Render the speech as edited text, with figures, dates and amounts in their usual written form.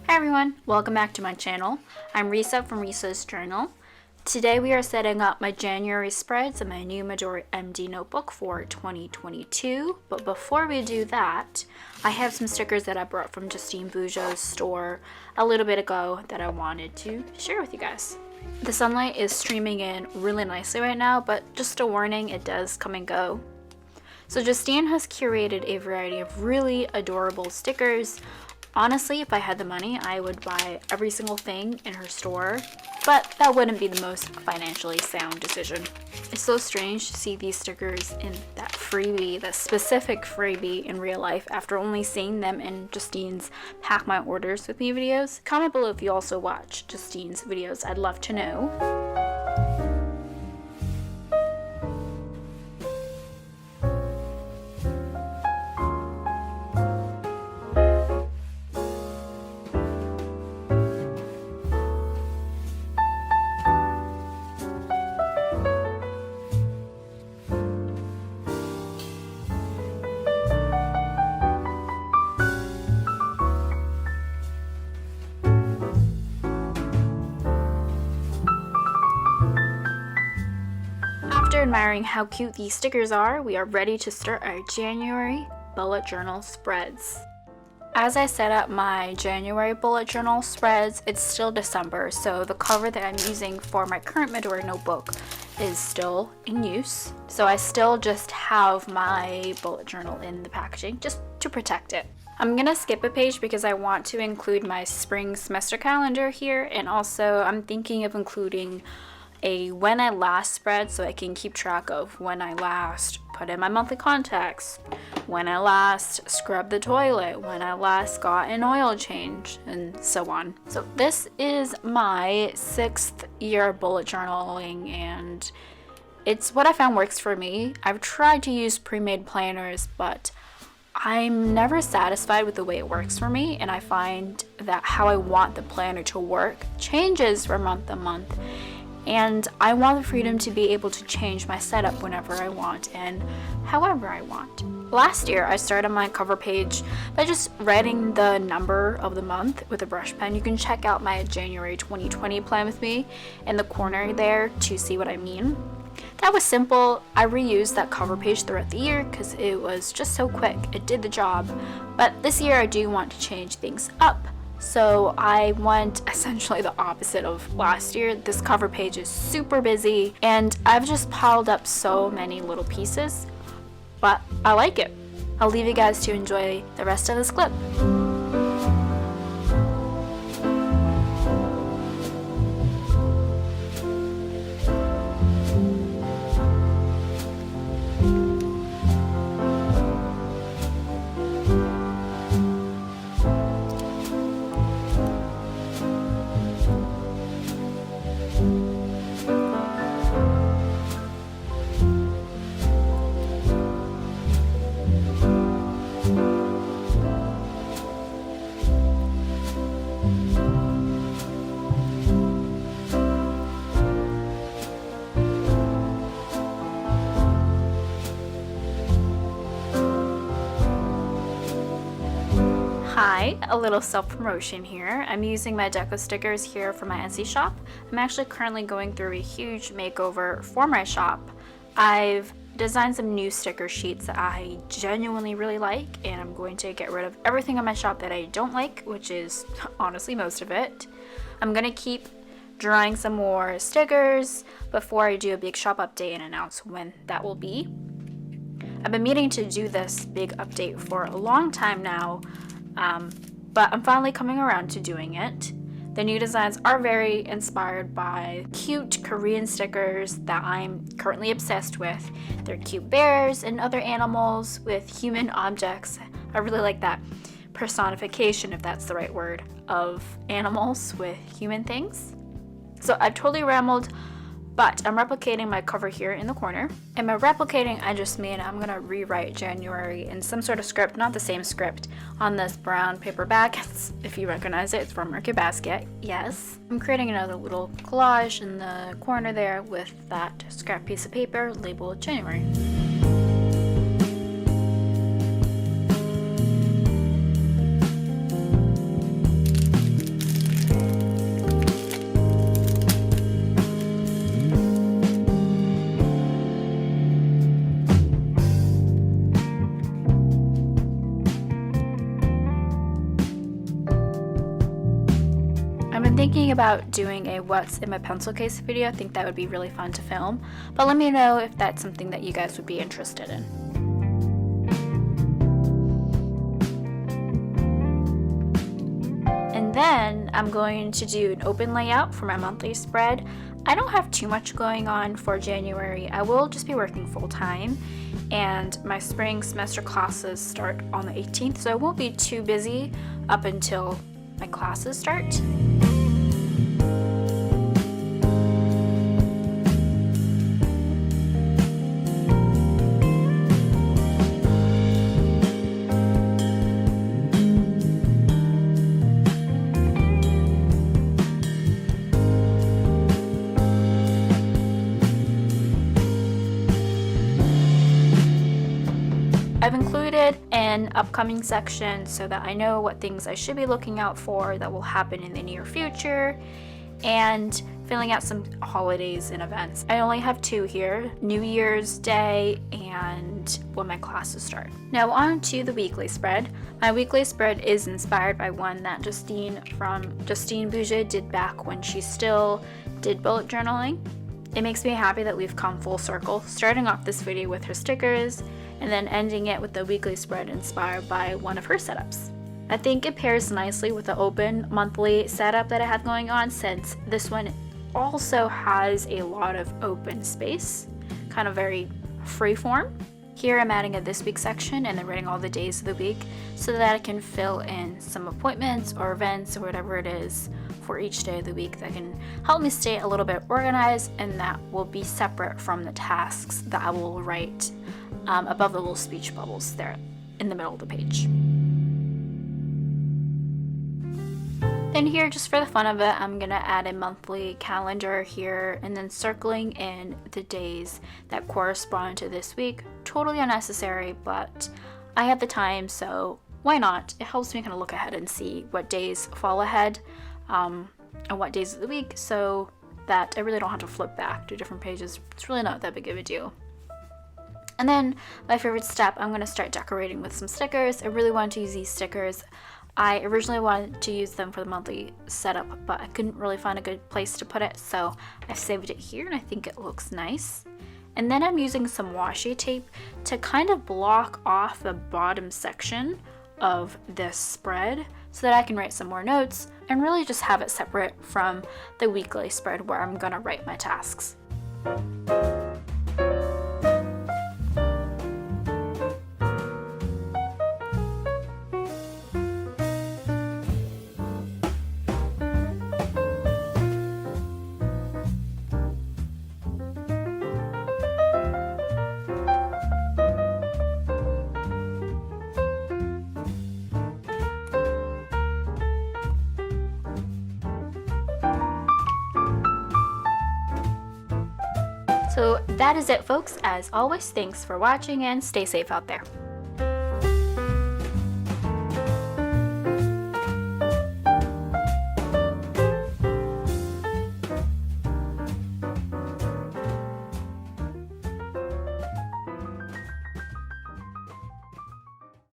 Hi everyone, welcome back to my channel. I'm Risa from Risa's Journal. Today we are setting up my January spreads in my new Midori MD notebook for 2022. But before we do that, I have some stickers that I brought from Justine Bujo's store a little bit ago that I wanted to share with you guys. The sunlight is streaming in really nicely right now, but just a warning, it does come and go. So Justine has curated a variety of really adorable stickers. Honestly, if I had the money, I would buy every single thing in her store, but that wouldn't be the most financially sound decision. It's so strange to see these stickers in that freebie, that specific freebie in real life after only seeing them in Justine's Pack My Orders With Me videos. Comment below if you also watch Justine's videos, I'd love to know. After admiring how cute these stickers are, we are ready to start our January bullet journal spreads. As I set up my January bullet journal spreads, it's still December, so the cover that I'm using for my current Midori notebook is still in use. So I still just have my bullet journal in the packaging just to protect it. I'm gonna skip a page because I want to include my spring semester calendar here, and also I'm thinking of including a when I last spread so I can keep track of when I last put in my monthly contacts, when I last scrubbed the toilet, when I last got an oil change, and so on. So this is my 6th year bullet journaling, and it's what I found works for me. I've tried to use pre-made planners, but I'm never satisfied with the way it works for me, and I find that how I want the planner to work changes from month to month. And I want the freedom to be able to change my setup whenever I want and however I want. Last year, I started my cover page by just writing the number of the month with a brush pen. You can check out my January 2020 plan with me in the corner there to see what I mean. That was simple. I reused that cover page throughout the year because it was just so quick. It did the job. But this year, I do want to change things up. So I went essentially the opposite of last year. This cover page is super busy and I've just piled up so many little pieces, but I like it. I'll leave you guys to enjoy the rest of this clip. Hi, a little self-promotion here. I'm using my deco stickers here for my Etsy shop. I'm actually currently going through a huge makeover for my shop. I've designed some new sticker sheets that I genuinely really like, and I'm going to get rid of everything on my shop that I don't like, which is honestly most of it. I'm gonna keep drawing some more stickers before I do a big shop update and announce when that will be. I've been meaning to do this big update for a long time now, but I'm finally coming around to doing it. The new designs are very inspired by cute Korean stickers that I'm currently obsessed with. They're cute bears and other animals with human objects. I really like that personification, if that's the right word, of animals with human things. So I've totally rambled, but I'm replicating my cover here in the corner. And by replicating, I just mean I'm gonna rewrite January in some sort of script, not the same script, on this brown paper bag. If you recognize it, it's from Market Basket. Yes. I'm creating another little collage in the corner there with that scrap piece of paper labeled January. thinking about doing a what's in my pencil case video. I think that would be really fun to film, but let me know if that's something that you guys would be interested in. And then I'm going to do an open layout for my monthly spread. I don't have too much going on for January. I will just be working full-time, and my spring semester classes start on the 18th, so I won't be too busy up until my classes start. I've included an upcoming section so that I know what things I should be looking out for that will happen in the near future, and filling out some holidays and events. I only have 2 here, New Year's Day and when my classes start. Now on to the weekly spread. My weekly spread is inspired by one that Justine from Justine Bougie did back when she still did bullet journaling. It makes me happy that we've come full circle, starting off this video with her stickers and then ending it with the weekly spread inspired by one of her setups. I think it pairs nicely with the open monthly setup that I have going on, since this one also has a lot of open space, kind of very free form. Here I'm adding a this week section and then writing all the days of the week so that I can fill in some appointments or events or whatever it is for each day of the week that can help me stay a little bit organized, and that will be separate from the tasks that I will write above the little speech bubbles there in the middle of the page. Then here, just for the fun of it, I'm gonna add a monthly calendar here and then circling in the days that correspond to this week. Totally unnecessary, but I have the time, so why not? It helps me kind of look ahead and see what days fall ahead and what days of the week, so that I really don't have to flip back to different pages. It's really not that big of a deal. And then my favorite step, I'm going to start decorating with some stickers. I really wanted to use these stickers. I originally wanted to use them for the monthly setup, but I couldn't really find a good place to put it, so I saved it here and I think it looks nice. And then I'm using some washi tape to kind of block off the bottom section of this spread so that I can write some more notes and really just have it separate from the weekly spread where I'm going to write my tasks. So that is it, folks. As always, thanks for watching and stay safe out there.